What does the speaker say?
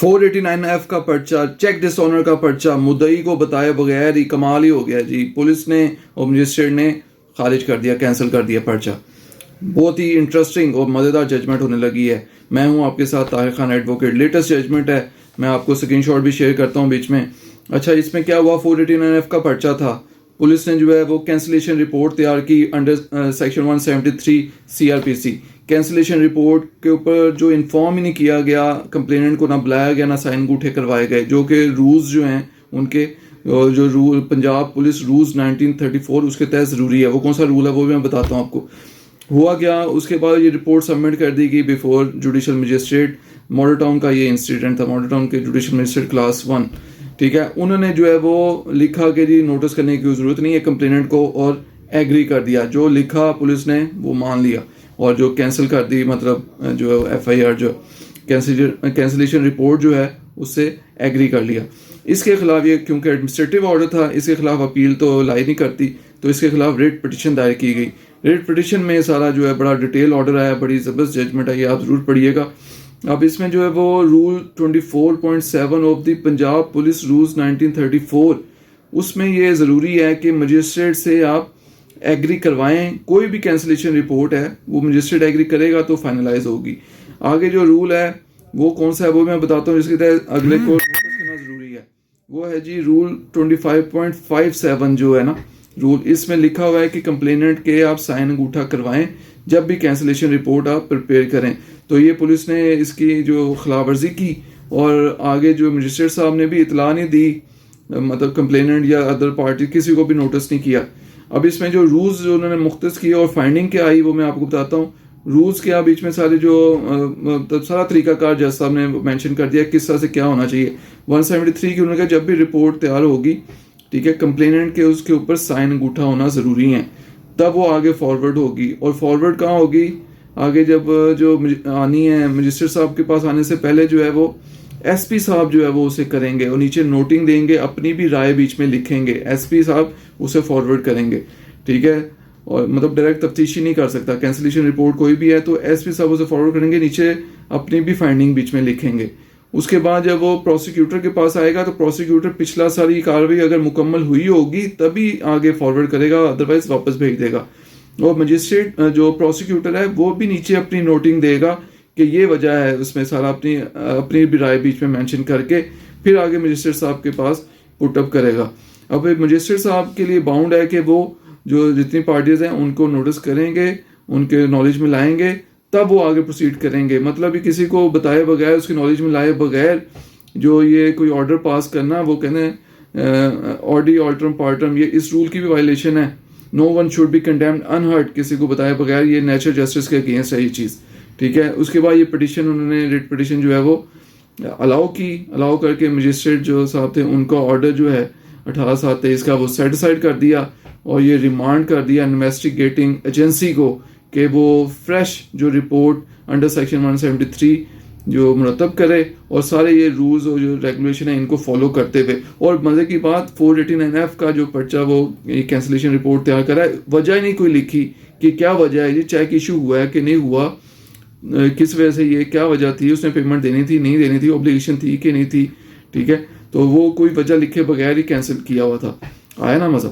489F کا پرچہ، check ڈس owner کا پرچہ مدعی کو بتائے بغیر ہی کمال ہی ہو گیا جی. پولیس نے اور مجسٹریٹ نے خارج کر دیا، کینسل کر دیا پرچہ. بہت ہی انٹرسٹنگ اور مزیدار ججمنٹ ہونے لگی ہے. میں ہوں آپ کے ساتھ Tahir Khan advocate. Latest judgment ہے، میں آپ کو اسکرین شاٹ بھی شیئر کرتا ہوں بیچ میں. اچھا، اس میں کیا ہوا؟ 489F کا پرچہ تھا. پولیس نے جو ہے وہ کینسلیشن رپورٹ تیار کی under section 173 CRPC. Cancellation report کے اوپر جو انفارم ہی نہیں کیا گیا کمپلیننٹ کو، نہ بلایا گیا، نہ سائن انگوٹھے کروائے گئے، جو کہ رولز جو ہیں ان کے جو رول پنجاب پولیس رولز 1934 اس کے تحت ضروری ہے. وہ کون سا رول ہے وہ بھی میں بتاتا ہوں آپ کو. ہوا کیا، اس کے بعد یہ رپورٹ سبمٹ کر دی گئی before judicial magistrate. Model town کا یہ انسیڈنٹ تھا، ماڈل ٹاؤن کے جوڈیشل مجسٹریٹ کلاس 1. ٹھیک ہے، انہوں نے جو ہے وہ لکھا کہ جی نوٹس کرنے کی ضرورت نہیں ہے کمپلیننٹ کو، اور ایگری کر دیا. جو لکھا پولیس نے وہ مان لیا، اور جو کینسل کر دی مطلب جو FIR جو کینسلیشن رپورٹ جو ہے اس سے ایگری کر لیا. اس کے خلاف یہ کیونکہ ایڈمنسٹریٹو آرڈر تھا، اس کے خلاف اپیل تو لائی نہیں کرتی، تو اس کے خلاف ریٹ پٹیشن دائر کی گئی. ریٹ پٹیشن میں سارا جو ہے بڑا ڈیٹیل آرڈر ہے، بڑی زبردست ججمنٹ ہے، یہ آپ ضرور پڑھیے گا. اب اس میں جو ہے وہ rule 24.7 of the Punjab police rules 1934 اس میں یہ ضروری ہے کہ مجسٹریٹ سے آپ ایگری کروائیں. کوئی بھی کینسلیشن رپورٹ ہے وہ مجسٹریٹ ایگری کرے گا تو فائنلائز ہوگی. آگے جو رول ہے وہ کون سا ہے وہ میں بتاتا ہوں، جس کے تحت اگلے کو نوٹس کرنا ضروری ہے. وہ ہے جی رول 25.57 جو ہے نا رول. اس میں لکھا ہوا ہے کہ کمپلیننٹ کے آپ سائن انگوٹھا کروائیں جب بھی کینسلیشن رپورٹ آپ پریپیئر کریں. تو یہ پولیس نے اس کی جو خلاف ورزی کی، اور آگے جو مجسٹریٹ صاحب نے بھی اطلاع نہیں دی، مطلب کمپلیننٹ یا ادر پارٹی کسی کو بھی نوٹس نہیں کیا. اب اس میں جو رولز جو انہوں نے مختص کیے اور فائنڈنگ کیا آئی وہ میں آپ کو بتاتا ہوں. رولز کیا بیچ میں سارے جو سارا طریقہ کار جج صاحب نے مینشن کر دیا کس طرح سے کیا ہونا چاہیے. 173 کی انہوں نے کہا جب بھی رپورٹ تیار ہوگی، ٹھیک ہے، کمپلیننٹ کے اس کے اوپر سائن انگوٹھا ہونا ضروری ہے، تب وہ آگے فارورڈ ہوگی. اور فارورڈ کہاں ہوگی؟ آگے جب جو آنی ہے مجسٹریٹ صاحب کے پاس آنے سے پہلے جو ہے وہ SP صاحب جو ہے وہ اسے کریں گے، اور نیچے نوٹنگ دیں گے، اپنی بھی رائے بیچ میں لکھیں گے. SP صاحب اسے فارورڈ کریں گے، ٹھیک ہے. اور مطلب ڈائریکٹ تفتیشی نہیں کر سکتا کینسلیشن رپورٹ کوئی بھی ہے، تو SP صاحب اسے فارورڈ کریں گے، نیچے اپنی بھی فائنڈنگ بیچ میں لکھیں گے. اس کے بعد جب وہ پروسیکیوٹر کے پاس آئے گا تو پروسیکیوٹر پچھلا ساری کارروائی اگر مکمل ہوئی ہوگی تبھی آگے فارورڈ کرے گا، ادروائز واپس بھیج دے گا. اور مجسٹریٹ جو پروسیکیوٹر ہے وہ بھی نیچے اپنی نوٹنگ دے گا کہ یہ وجہ ہے، اس میں سارا اپنی بھی رائے بیچ میں مینشن کر کے پھر آگے مجسٹریٹ صاحب کے پاس پٹ اپ کرے گا. اب مجسٹریٹ صاحب کے لیے باؤنڈ ہے کہ وہ جو جتنی پارٹیز ہیں ان کو نوٹس کریں گے، ان کے نالج میں لائیں گے، تب وہ آگے پروسیڈ کریں گے. مطلب کسی کو بتائے بغیر، اس کی نالج میں لائے بغیر جو یہ کوئی آرڈر پاس کرنا، وہ کہنے آرڈی آلٹرم پارٹم، یہ اس رول کی بھی وائلیشن ہے. No one should be condemned unheard, کسی کو بتائے بغیر، یہ نیچرل جسٹس کے اگینسٹ ہے یہ چیز، ٹھیک ہے. اس کے بعد یہ پٹیشن انہوں نے ریٹ پٹیشن جو ہے وہ الاؤ کر کے مجسٹریٹ جو صاحب تھے ان کا آرڈر جو ہے 18/7/23 کا وہ سیٹ اسائڈ کر دیا، اور یہ ریمانڈ کر دیا انویسٹیگیٹنگ ایجنسی کو کہ وہ فریش جو رپورٹ انڈر سیکشن 173 جو مرتب کرے، اور سارے یہ رولز اور جو ریگولیشن ہیں ان کو فالو کرتے ہوئے. اور مزے کی بات 489F کا جو پرچہ وہ کینسلیشن رپورٹ تیار کرا ہے، وجہ ہی نہیں کوئی لکھی کہ کیا وجہ ہے، یہ چیک ایشو ہوا ہے کہ نہیں ہوا، کس وجہ سے، یہ کیا وجہ تھی، اس نے پیمنٹ دینی تھی نہیں دینی تھی، اوبلیگیشن تھی کہ نہیں تھی، ٹھیک ہے. تو وہ کوئی وجہ لکھے بغیر ہی کینسل کیا ہوا تھا. آیا نا مزہ.